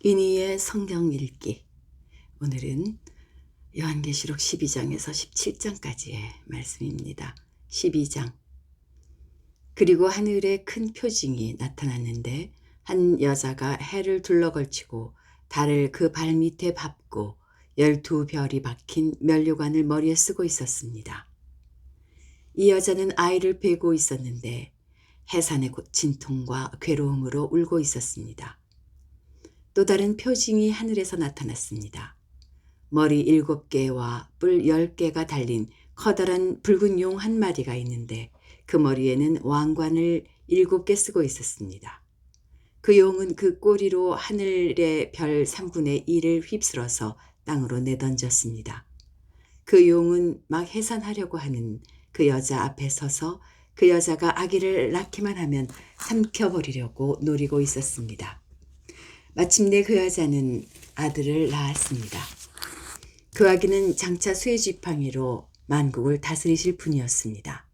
이니의 성경 읽기. 오늘은 요한계시록 12장에서 17장까지의 말씀입니다. 12장. 그리고 하늘에 큰 표징이 나타났는데 한 여자가 해를 둘러걸치고 달을 그 발밑에 밟고 12별이 박힌 면류관을 머리에 쓰고 있었습니다. 이 여자는 아이를 베고 있었는데 해산의 진통과 괴로움으로 울고 있었습니다. 또 다른 표징이 하늘에서 나타났습니다. 머리 7개와 뿔 10개가 달린 커다란 붉은 용 한 마리가 있는데 그 머리에는 왕관을 7개 쓰고 있었습니다. 그 용은 그 꼬리로 하늘의 별 3분의 1을 휩쓸어서 땅으로 내던졌습니다. 그 용은 막 해산하려고 하는 그 여자 앞에 서서 그 여자가 아기를 낳기만 하면 삼켜버리려고 노리고 있었습니다. 마침내 그 여자는 아들을 낳았습니다. 그 아기는 장차 쇠지팡이로 만국을 다스리실 분이었습니다.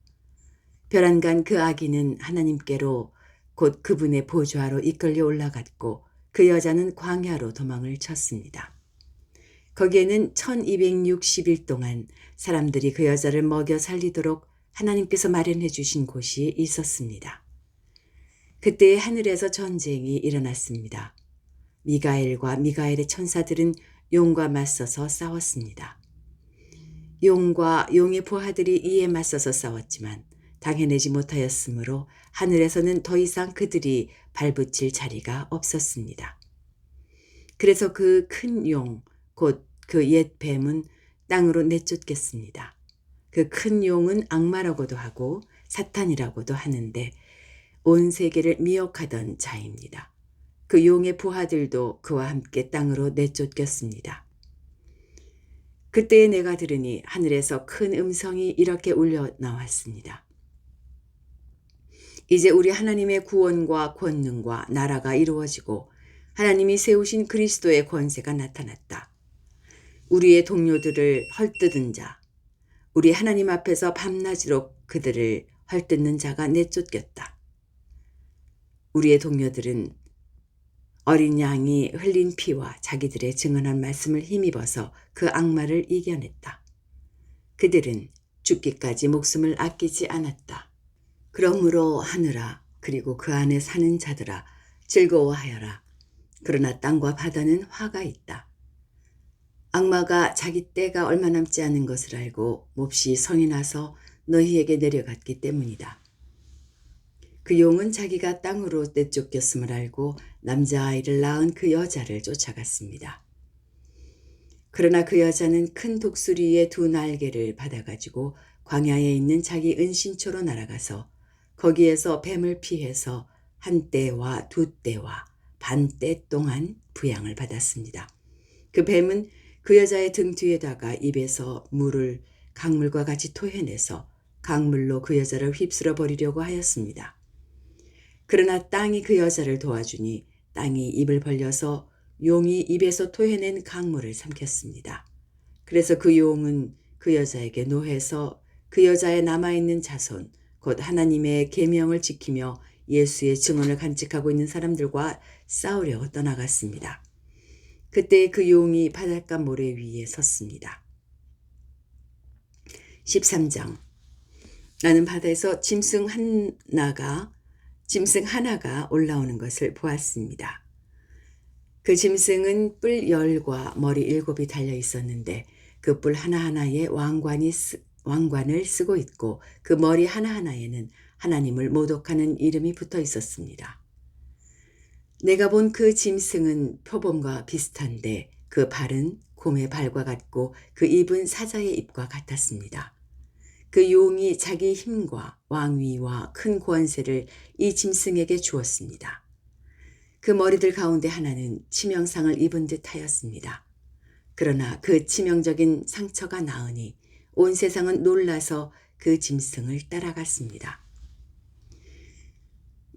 벼랑간 그 아기는 하나님께로 곧 그분의 보좌로 이끌려 올라갔고 그 여자는 광야로 도망을 쳤습니다. 거기에는 1260일 동안 사람들이 그 여자를 먹여 살리도록 하나님께서 마련해 주신 곳이 있었습니다. 그때 하늘에서 전쟁이 일어났습니다. 미가엘과 미가엘의 천사들은 용과 맞서서 싸웠습니다. 용과 용의 부하들이 이에 맞서서 싸웠지만 당해내지 못하였으므로 하늘에서는 더 이상 그들이 발붙일 자리가 없었습니다. 그래서 그 큰 용, 곧 그 옛 뱀은 땅으로 내쫓겼습니다. 그 큰 용은 악마라고도 하고 사탄이라고도 하는데 온 세계를 미혹하던 자입니다. 그 용의 부하들도 그와 함께 땅으로 내쫓겼습니다. 그때에 내가 들으니 하늘에서 큰 음성이 이렇게 울려 나왔습니다. 이제 우리 하나님의 구원과 권능과 나라가 이루어지고 하나님이 세우신 그리스도의 권세가 나타났다. 우리의 동료들을 헐뜯은 자, 우리 하나님 앞에서 밤낮으로 그들을 헐뜯는 자가 내쫓겼다. 우리의 동료들은 어린 양이 흘린 피와 자기들의 증언한 말씀을 힘입어서 그 악마를 이겨냈다. 그들은 죽기까지 목숨을 아끼지 않았다. 그러므로 하늘아, 그리고 그 안에 사는 자들아, 즐거워하여라. 그러나 땅과 바다는 화가 있다. 악마가 자기 때가 얼마 남지 않은 것을 알고 몹시 성이 나서 너희에게 내려갔기 때문이다. 그 용은 자기가 땅으로 내쫓겼음을 알고 남자아이를 낳은 그 여자를 쫓아갔습니다. 그러나 그 여자는 큰 독수리의 2날개를 받아가지고 광야에 있는 자기 은신처로 날아가서 거기에서 뱀을 피해서 1때와 2때와 반때 동안 부양을 받았습니다. 그 뱀은 그 여자의 등 뒤에다가 입에서 물을 강물과 같이 토해내서 강물로 그 여자를 휩쓸어 버리려고 하였습니다. 그러나 땅이 그 여자를 도와주니 땅이 입을 벌려서 용이 입에서 토해낸 강물을 삼켰습니다. 그래서 그 용은 그 여자에게 노해서 그 여자의 남아있는 자손, 곧 하나님의 계명을 지키며 예수의 증언을 간직하고 있는 사람들과 싸우려고 떠나갔습니다. 그때 그 용이 바닷가 모래 위에 섰습니다. 13장. 나는 바다에서 짐승 하나가 올라오는 것을 보았습니다. 그 짐승은 뿔 10과 머리 7이 달려 있었는데 그 뿔 하나하나에 왕관을 쓰고 있고 그 머리 하나하나에는 하나님을 모독하는 이름이 붙어 있었습니다. 내가 본 그 짐승은 표범과 비슷한데 그 발은 곰의 발과 같고 그 입은 사자의 입과 같았습니다. 그 용이 자기 힘과 왕위와 큰 권세를 이 짐승에게 주었습니다. 그 머리들 가운데 하나는 치명상을 입은 듯 하였습니다. 그러나 그 치명적인 상처가 나으니 온 세상은 놀라서 그 짐승을 따라갔습니다.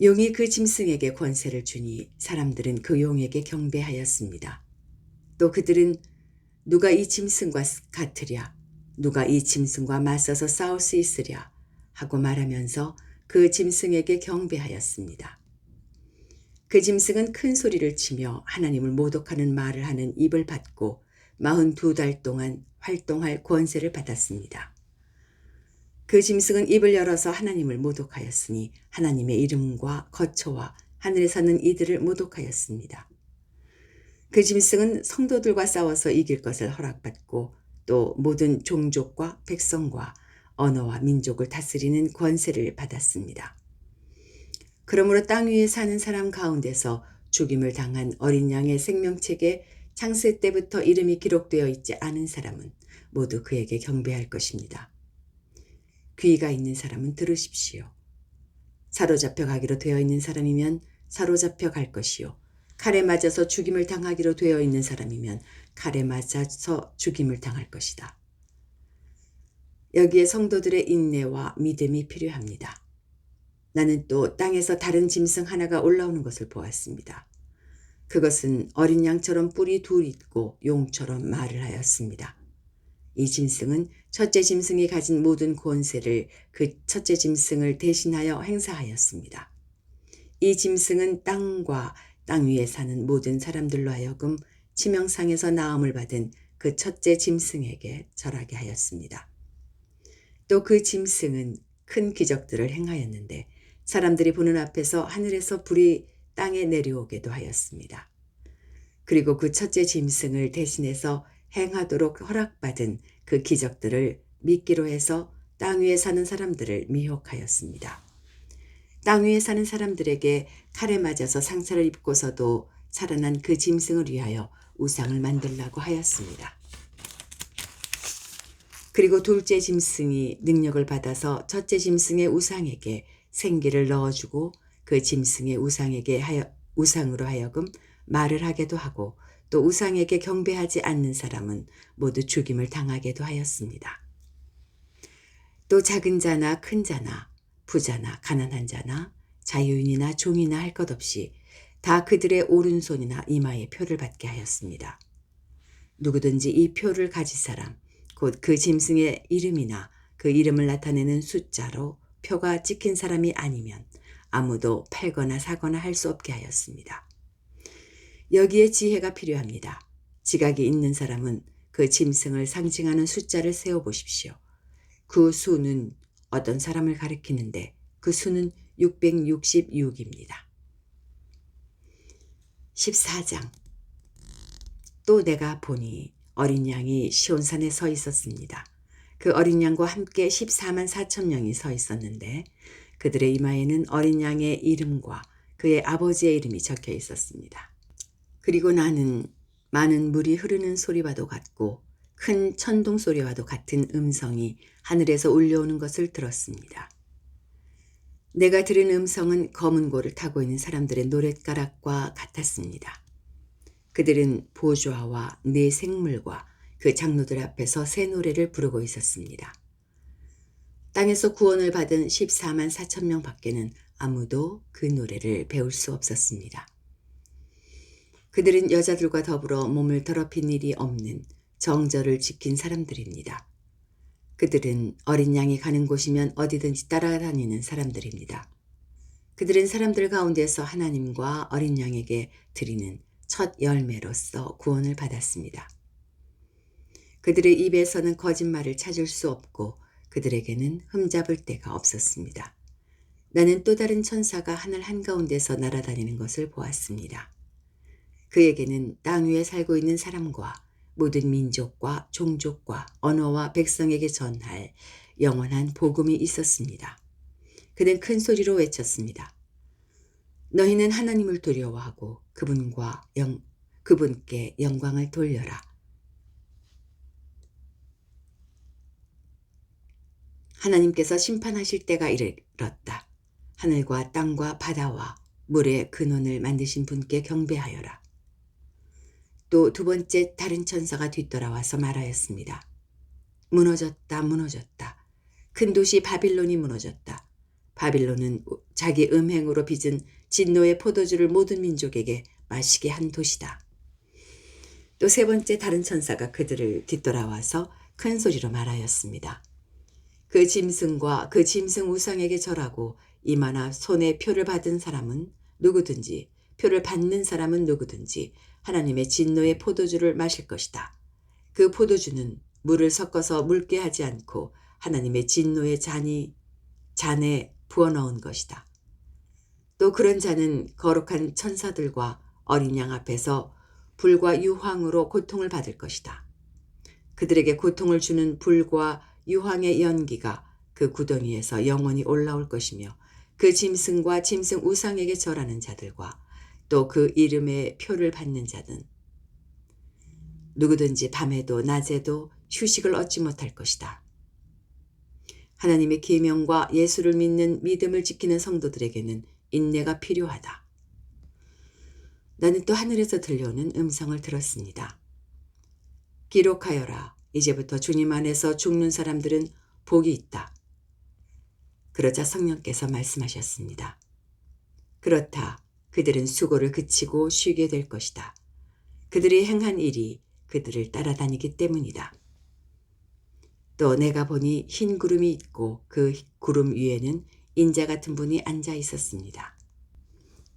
용이 그 짐승에게 권세를 주니 사람들은 그 용에게 경배하였습니다. 또 그들은 누가 이 짐승과 같으랴, 누가 이 짐승과 맞서서 싸울 수 있으랴 하고 말하면서 그 짐승에게 경배하였습니다. 그 짐승은 큰 소리를 치며 하나님을 모독하는 말을 하는 입을 받고 42달 동안 활동할 권세를 받았습니다. 그 짐승은 입을 열어서 하나님을 모독하였으니 하나님의 이름과 거처와 하늘에 사는 이들을 모독하였습니다. 그 짐승은 성도들과 싸워서 이길 것을 허락받고 또 모든 종족과 백성과 언어와 민족을 다스리는 권세를 받았습니다. 그러므로 땅 위에 사는 사람 가운데서 죽임을 당한 어린 양의 생명책에 창세 때부터 이름이 기록되어 있지 않은 사람은 모두 그에게 경배할 것입니다. 귀가 있는 사람은 들으십시오. 사로잡혀 가기로 되어 있는 사람이면 사로잡혀 갈 것이요. 칼에 맞아서 죽임을 당하기로 되어 있는 사람이면 칼에 맞아서 죽임을 당할 것이다. 여기에 성도들의 인내와 믿음이 필요합니다. 나는 또 땅에서 다른 짐승 하나가 올라오는 것을 보았습니다. 그것은 어린 양처럼 뿔이 둘 있고 용처럼 말을 하였습니다. 이 짐승은 첫째 짐승이 가진 모든 권세를 그 첫째 짐승을 대신하여 행사하였습니다. 이 짐승은 땅과 땅 위에 사는 모든 사람들로 하여금 치명상에서 나음을 받은 그 첫째 짐승에게 절하게 하였습니다. 또 그 짐승은 큰 기적들을 행하였는데 사람들이 보는 앞에서 하늘에서 불이 땅에 내려오게도 하였습니다. 그리고 그 첫째 짐승을 대신해서 행하도록 허락받은 그 기적들을 믿기로 해서 땅 위에 사는 사람들을 미혹하였습니다. 땅 위에 사는 사람들에게 칼에 맞아서 상처를 입고서도 살아난 그 짐승을 위하여 우상을 만들라고 하였습니다. 그리고 둘째 짐승이 능력을 받아서 첫째 짐승의 우상에게 생기를 넣어주고 그 짐승의 우상으로 하여금 말을 하게도 하고 또 우상에게 경배하지 않는 사람은 모두 죽임을 당하게도 하였습니다. 또 작은 자나 큰 자나 부자나 가난한 자나 자유인이나 종이나 할 것 없이 다 그들의 오른손이나 이마에 표를 받게 하였습니다. 누구든지 이 표를 가질 사람 곧 그 짐승의 이름이나 그 이름을 나타내는 숫자로 표가 찍힌 사람이 아니면 아무도 팔거나 사거나 할 수 없게 하였습니다. 여기에 지혜가 필요합니다. 지각이 있는 사람은 그 짐승을 상징하는 숫자를 세어보십시오. 그 수는 어떤 사람을 가리키는데 그 수는 666입니다. 14장. 또 내가 보니 어린 양이 시온산에 서 있었습니다. 그 어린 양과 함께 14만 4천 명이 서 있었는데 그들의 이마에는 어린 양의 이름과 그의 아버지의 이름이 적혀 있었습니다. 그리고 나는 많은 물이 흐르는 소리와도 같고 큰 천둥 소리와도 같은 음성이 하늘에서 울려오는 것을 들었습니다. 내가 들은 음성은 검은 고를 타고 있는 사람들의 노랫가락과 같았습니다. 그들은 보좌와 네 생물과 그 장로들 앞에서 새 노래를 부르고 있었습니다. 땅에서 구원을 받은 14만 4천 명 밖에는 아무도 그 노래를 배울 수 없었습니다. 그들은 여자들과 더불어 몸을 더럽힌 일이 없는 정절을 지킨 사람들입니다. 그들은 어린 양이 가는 곳이면 어디든지 따라다니는 사람들입니다. 그들은 사람들 가운데서 하나님과 어린 양에게 드리는 첫 열매로서 구원을 받았습니다. 그들의 입에서는 거짓말을 찾을 수 없고 그들에게는 흠잡을 데가 없었습니다. 나는 또 다른 천사가 하늘 한가운데서 날아다니는 것을 보았습니다. 그에게는 땅 위에 살고 있는 사람과 모든 민족과 종족과 언어와 백성에게 전할 영원한 복음이 있었습니다. 그는 큰 소리로 외쳤습니다. 너희는 하나님을 두려워하고 그분께 영광을 돌려라. 하나님께서 심판하실 때가 이르렀다. 하늘과 땅과 바다와 물의 근원을 만드신 분께 경배하여라. 또 두 번째 다른 천사가 뒤돌아와서 말하였습니다. 무너졌다, 무너졌다. 큰 도시 바빌론이 무너졌다. 바빌론은 자기 음행으로 빚은 진노의 포도주를 모든 민족에게 마시게 한 도시다. 또 세 번째 다른 천사가 그들을 뒤돌아와서 큰 소리로 말하였습니다. 그 짐승과 그 짐승 우상에게 절하고 이마나 손에 표를 받은 사람은 누구든지 표를 받는 사람은 누구든지 하나님의 진노의 포도주를 마실 것이다. 그 포도주는 물을 섞어서 묽게 하지 않고 하나님의 진노의 잔에 부어넣은 것이다. 또 그런 자는 거룩한 천사들과 어린 양 앞에서 불과 유황으로 고통을 받을 것이다. 그들에게 고통을 주는 불과 유황의 연기가 그 구덩이에서 영원히 올라올 것이며 그 짐승과 짐승 우상에게 절하는 자들과 또 그 이름의 표를 받는 자는 누구든지 밤에도 낮에도 휴식을 얻지 못할 것이다. 하나님의 계명과 예수를 믿는 믿음을 지키는 성도들에게는 인내가 필요하다. 나는 또 하늘에서 들려오는 음성을 들었습니다. 기록하여라. 이제부터 주님 안에서 죽는 사람들은 복이 있다. 그러자 성령께서 말씀하셨습니다. 그렇다. 그들은 수고를 그치고 쉬게 될 것이다. 그들이 행한 일이 그들을 따라다니기 때문이다. 또 내가 보니 흰 구름이 있고 그 구름 위에는 인자 같은 분이 앉아 있었습니다.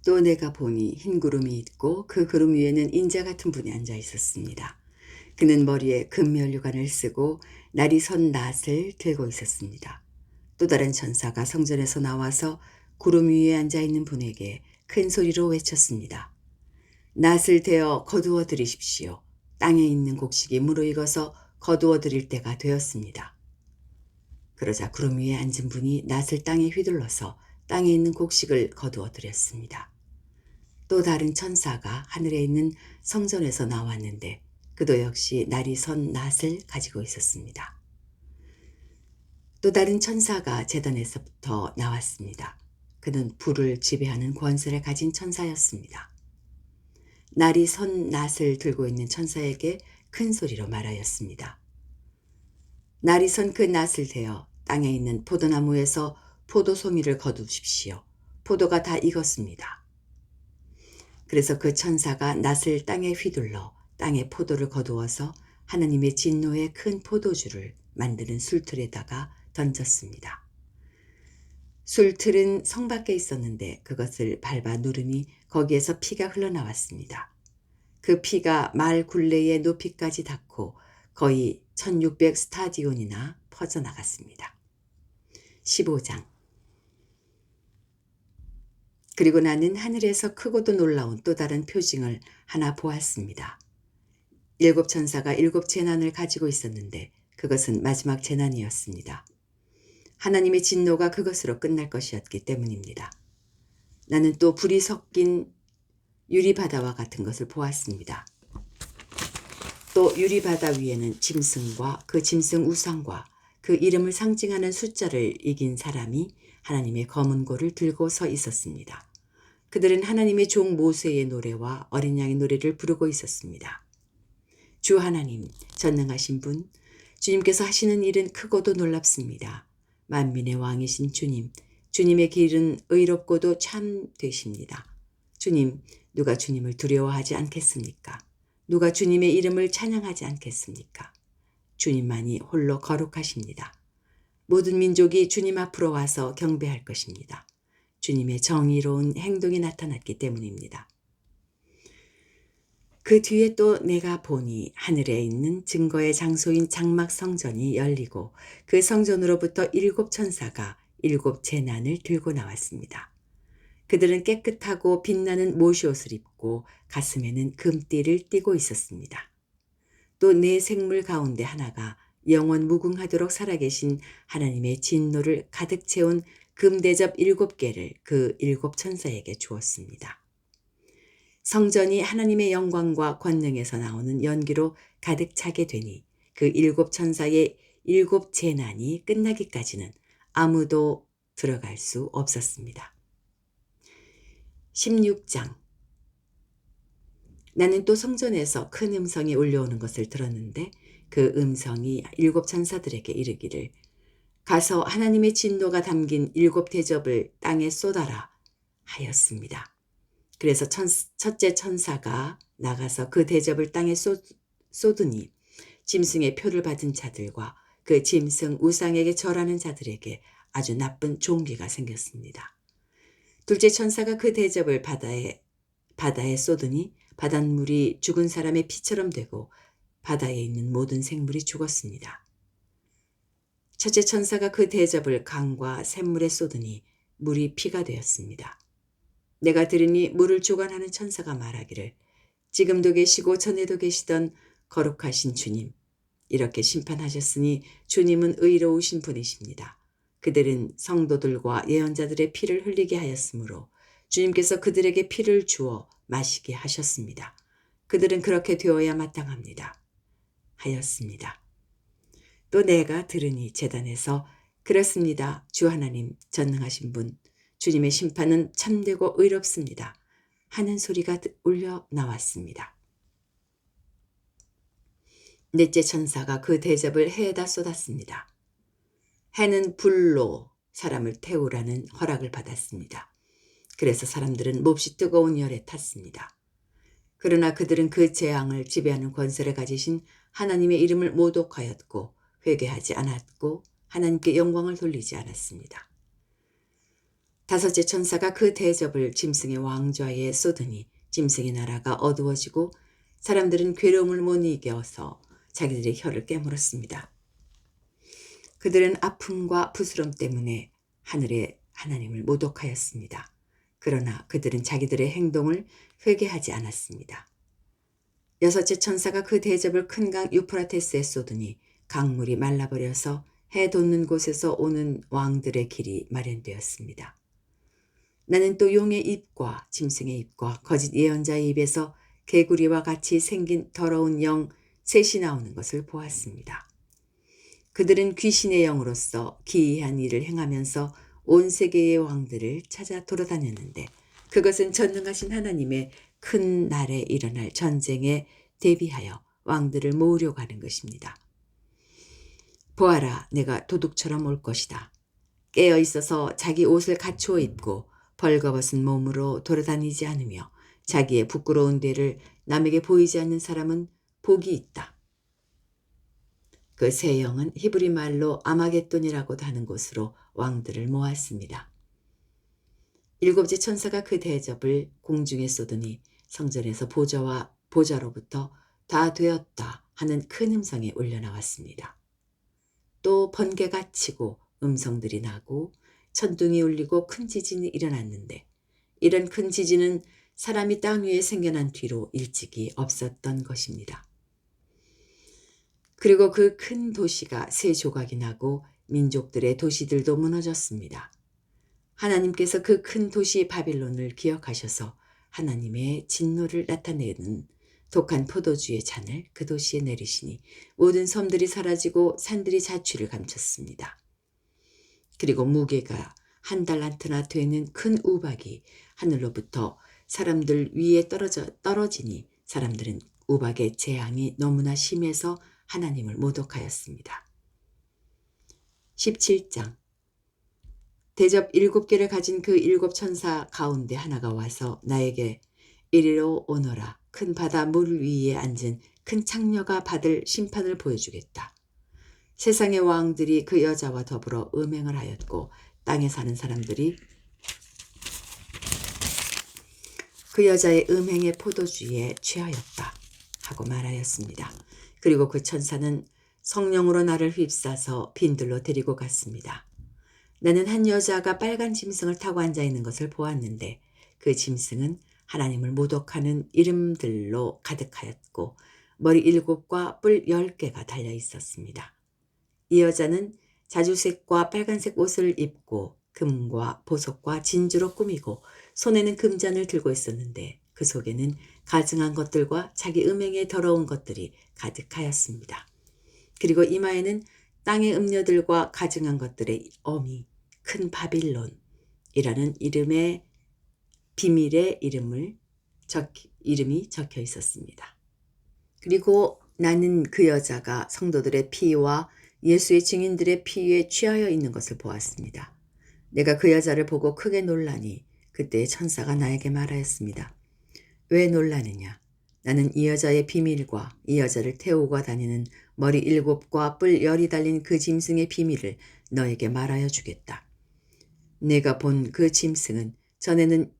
또 내가 보니 흰 구름이 있고 그 구름 위에는 인자 같은 분이 앉아 있었습니다. 그는 머리에 금면류관을 쓰고 날이 선 낫을 들고 있었습니다. 또 다른 천사가 성전에서 나와서 구름 위에 앉아 있는 분에게 큰 소리로 외쳤습니다. 낫을 대어 거두어 들이십시오. 땅에 있는 곡식이 무르익어서 거두어 들일 때가 되었습니다. 그러자 구름 위에 앉은 분이 낫을 땅에 휘둘러서 땅에 있는 곡식을 거두어 들였습니다. 또 다른 천사가 하늘에 있는 성전에서 나왔는데 그도 역시 날이 선 낫을 가지고 있었습니다. 또 다른 천사가 제단에서부터 나왔습니다. 그는 불을 지배하는 권세를 가진 천사였습니다. 날이 선 낫을 들고 있는 천사에게 큰 소리로 말하였습니다. 날이 선 그 낫을 대어 땅에 있는 포도나무에서 포도송이를 거두십시오. 포도가 다 익었습니다. 그래서 그 천사가 낫을 땅에 휘둘러 땅에 포도를 거두어서 하나님의 진노의 큰 포도주를 만드는 술틀에다가 던졌습니다. 술틀은 성 밖에 있었는데 그것을 밟아 누르니 거기에서 피가 흘러나왔습니다. 그 피가 말 굴레의 높이까지 닿고 거의 1600 스타디온이나 퍼져나갔습니다. 15장. 그리고 나는 하늘에서 크고도 놀라운 또 다른 표징을 하나 보았습니다. 7 천사가 7 재난을 가지고 있었는데 그것은 마지막 재난이었습니다. 하나님의 진노가 그것으로 끝날 것이었기 때문입니다. 나는 또 불이 섞인 유리바다와 같은 것을 보았습니다. 또 유리바다 위에는 짐승과 그 짐승 우상과 그 이름을 상징하는 숫자를 이긴 사람이 하나님의 검은 고를 들고 서 있었습니다. 그들은 하나님의 종 모세의 노래와 어린 양의 노래를 부르고 있었습니다. 주 하나님, 전능하신 분, 주님께서 하시는 일은 크고도 놀랍습니다. 만민의 왕이신 주님, 주님의 길은 의롭고도 참 되십니다. 주님, 누가 주님을 두려워하지 않겠습니까? 누가 주님의 이름을 찬양하지 않겠습니까? 주님만이 홀로 거룩하십니다. 모든 민족이 주님 앞으로 와서 경배할 것입니다. 주님의 정의로운 행동이 나타났기 때문입니다. 그 뒤에 또 내가 보니 하늘에 있는 증거의 장소인 장막 성전이 열리고 그 성전으로부터 7 천사가 7 재난을 들고 나왔습니다. 그들은 깨끗하고 빛나는 모시옷을 입고 가슴에는 금띠를 띠고 있었습니다. 또 네 생물 가운데 하나가 영원 무궁하도록 살아계신 하나님의 진노를 가득 채운 금대접 7개를 그 7 천사에게 주었습니다. 성전이 하나님의 영광과 권능에서 나오는 연기로 가득 차게 되니 그 7 천사의 7 재난이 끝나기까지는 아무도 들어갈 수 없었습니다. 16장. 나는 또 성전에서 큰 음성이 울려오는 것을 들었는데 그 음성이 7 천사들에게 이르기를 가서 하나님의 진노가 담긴 7 대접을 땅에 쏟아라 하였습니다. 그래서 첫째 천사가 나가서 그 대접을 땅에 쏟으니 짐승의 표를 받은 자들과 그 짐승 우상에게 절하는 자들에게 아주 나쁜 종기가 생겼습니다. 둘째 천사가 그 대접을 바다에 쏟으니 바닷물이 죽은 사람의 피처럼 되고 바다에 있는 모든 생물이 죽었습니다. 첫째 천사가 그 대접을 강과 샘물에 쏟으니 물이 피가 되었습니다. 내가 들으니 물을 주관하는 천사가 말하기를 지금도 계시고 전에도 계시던 거룩하신 주님, 이렇게 심판하셨으니 주님은 의로우신 분이십니다. 그들은 성도들과 예언자들의 피를 흘리게 하였으므로 주님께서 그들에게 피를 주어 마시게 하셨습니다. 그들은 그렇게 되어야 마땅합니다. 하였습니다. 또 내가 들으니 제단에서 그렇습니다. 주 하나님 전능하신 분, 주님의 심판은 참되고 의롭습니다. 하는 소리가 울려 나왔습니다. 넷째 천사가 그 대접을 해에다 쏟았습니다. 해는 불로 사람을 태우라는 허락을 받았습니다. 그래서 사람들은 몹시 뜨거운 열에 탔습니다. 그러나 그들은 그 재앙을 지배하는 권세를 가지신 하나님의 이름을 모독하였고 회개하지 않았고 하나님께 영광을 돌리지 않았습니다. 다섯째 천사가 그 대접을 짐승의 왕좌에 쏟으니 짐승의 나라가 어두워지고 사람들은 괴로움을 못 이겨서 자기들의 혀를 깨물었습니다. 그들은 아픔과 부스럼 때문에 하늘의 하나님을 모독하였습니다. 그러나 그들은 자기들의 행동을 회개하지 않았습니다. 여섯째 천사가 그 대접을 큰 강 유프라테스에 쏟으니 강물이 말라버려서 해 돋는 곳에서 오는 왕들의 길이 마련되었습니다. 나는 또 용의 입과 짐승의 입과 거짓 예언자의 입에서 개구리와 같이 생긴 더러운 영 셋이 나오는 것을 보았습니다. 그들은 귀신의 영으로서 기이한 일을 행하면서 온 세계의 왕들을 찾아 돌아다녔는데 그것은 전능하신 하나님의 큰 날에 일어날 전쟁에 대비하여 왕들을 모으려고 하는 것입니다. 보아라, 내가 도둑처럼 올 것이다. 깨어 있어서 자기 옷을 갖추어 입고 벌거벗은 몸으로 돌아다니지 않으며 자기의 부끄러운 데를 남에게 보이지 않는 사람은 복이 있다. 그 세 영은 히브리 말로 아마겟돈이라고도 하는 곳으로 왕들을 모았습니다. 일곱째 천사가 그 대접을 공중에 쏟으니 성전에서 보좌와 보좌로부터 다 되었다 하는 큰 음성이 울려나왔습니다. 또 번개가 치고 음성들이 나고 천둥이 울리고 큰 지진이 일어났는데 이런 큰 지진은 사람이 땅 위에 생겨난 뒤로 일찍이 없었던 것입니다. 그리고 그 큰 도시가 세 조각이 나고 민족들의 도시들도 무너졌습니다. 하나님께서 그 큰 도시 바빌론을 기억하셔서 하나님의 진노를 나타내는 독한 포도주의 잔을 그 도시에 내리시니 모든 섬들이 사라지고 산들이 자취를 감췄습니다. 그리고 무게가 한 달란트나 되는 큰 우박이 하늘로부터 사람들 위에 떨어지니 사람들은 우박의 재앙이 너무나 심해서 하나님을 모독하였습니다. 17장 대접 7개를 가진 그 7 천사 가운데 하나가 와서 나에게 이리로 오너라. 큰 바다 물 위에 앉은 큰 창녀가 받을 심판을 보여주겠다. 세상의 왕들이 그 여자와 더불어 음행을 하였고 땅에 사는 사람들이 그 여자의 음행의 포도주에 취하였다 하고 말하였습니다. 그리고 그 천사는 성령으로 나를 휩싸서 빈들로 데리고 갔습니다. 나는 한 여자가 빨간 짐승을 타고 앉아있는 것을 보았는데 그 짐승은 하나님을 모독하는 이름들로 가득하였고 머리 7과 뿔 10개가 달려 있었습니다. 이 여자는 자주색과 빨간색 옷을 입고 금과 보석과 진주로 꾸미고 손에는 금잔을 들고 있었는데 그 속에는 가증한 것들과 자기 음행의 더러운 것들이 가득하였습니다. 그리고 이마에는 땅의 음녀들과 가증한 것들의 어미 큰 바빌론이라는 이름의 비밀의 이름이 적혀 있었습니다. 그리고 나는 그 여자가 성도들의 피와 예수의 증인들의 피에 취하여 있는 것을 보았습니다. 내가 그 여자를 보고 크게 놀라니 그때 천사가 나에게 말하였습니다. 왜 놀라느냐? 나는 이 여자의 비밀과 이 여자를 태우고 다니는 머리 7과 뿔 10이 달린 그 짐승의 비밀을 너에게 말하여 주겠다. 내가 본 그 짐승은 전에는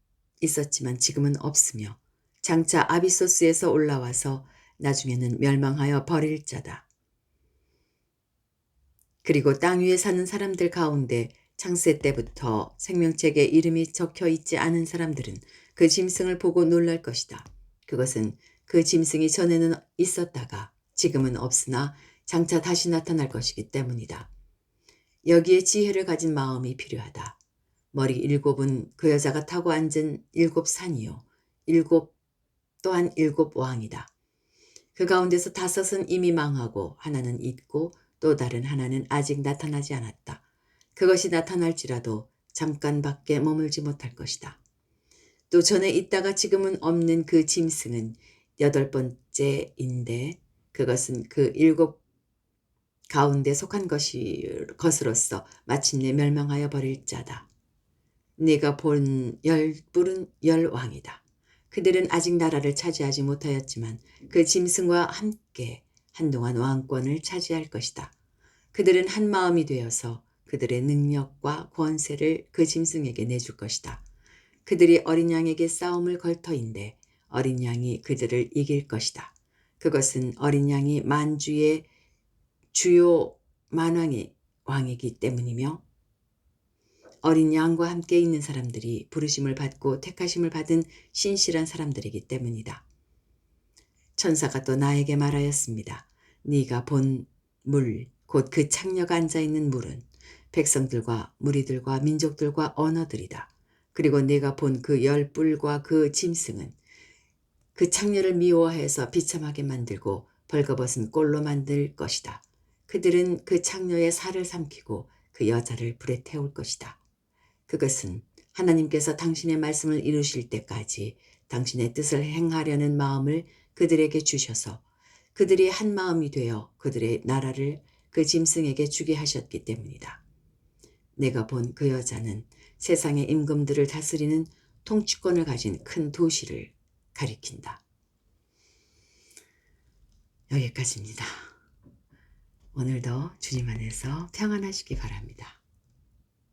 있었지만 지금은 없으며 장차 아비소스에서 올라와서 나중에는 멸망하여 버릴 자다. 그리고 땅 위에 사는 사람들 가운데 창세 때부터 생명책에 이름이 적혀 있지 않은 사람들은 그 짐승을 보고 놀랄 것이다. 그것은 그 짐승이 전에는 있었다가 지금은 없으나 장차 다시 나타날 것이기 때문이다. 여기에 지혜를 가진 마음이 필요하다. 머리 7은 그 여자가 타고 앉은 7산이요. 7 또한 7 왕이다. 그 가운데서 5은 이미 망하고 하나는 있고 또 다른 하나는 아직 나타나지 않았다. 그것이 나타날지라도 잠깐밖에 머물지 못할 것이다. 또 전에 있다가 지금은 없는 그 짐승은 8번째인데 그것은 그 7 가운데 속한 것으로서 마침내 멸망하여 버릴 자다. 네가 본 10뿔은 10왕이다. 그들은 아직 나라를 차지하지 못하였지만 그 짐승과 함께 한동안 왕권을 차지할 것이다. 그들은 한 마음이 되어서 그들의 능력과 권세를 그 짐승에게 내줄 것이다. 그들이 어린 양에게 싸움을 걸 터인데 어린 양이 그들을 이길 것이다. 그것은 어린 양이 만주의 주요 만왕의 왕이기 때문이며 어린 양과 함께 있는 사람들이 부르심을 받고 택하심을 받은 신실한 사람들이기 때문이다. 천사가 또 나에게 말하였습니다. 네가 본 물, 곧 그 창녀가 앉아있는 물은 백성들과 무리들과 민족들과 언어들이다. 그리고 네가 본 그 10뿔과 그 짐승은 그 창녀를 미워해서 비참하게 만들고 벌거벗은 꼴로 만들 것이다. 그들은 그 창녀의 살을 삼키고 그 여자를 불에 태울 것이다. 그것은 하나님께서 당신의 말씀을 이루실 때까지 당신의 뜻을 행하려는 마음을 그들에게 주셔서 그들이 한 마음이 되어 그들의 나라를 그 짐승에게 주게 하셨기 때문이다. 내가 본 그 여자는 세상의 임금들을 다스리는 통치권을 가진 큰 도시를 가리킨다. 여기까지입니다. 오늘도 주님 안에서 평안하시기 바랍니다.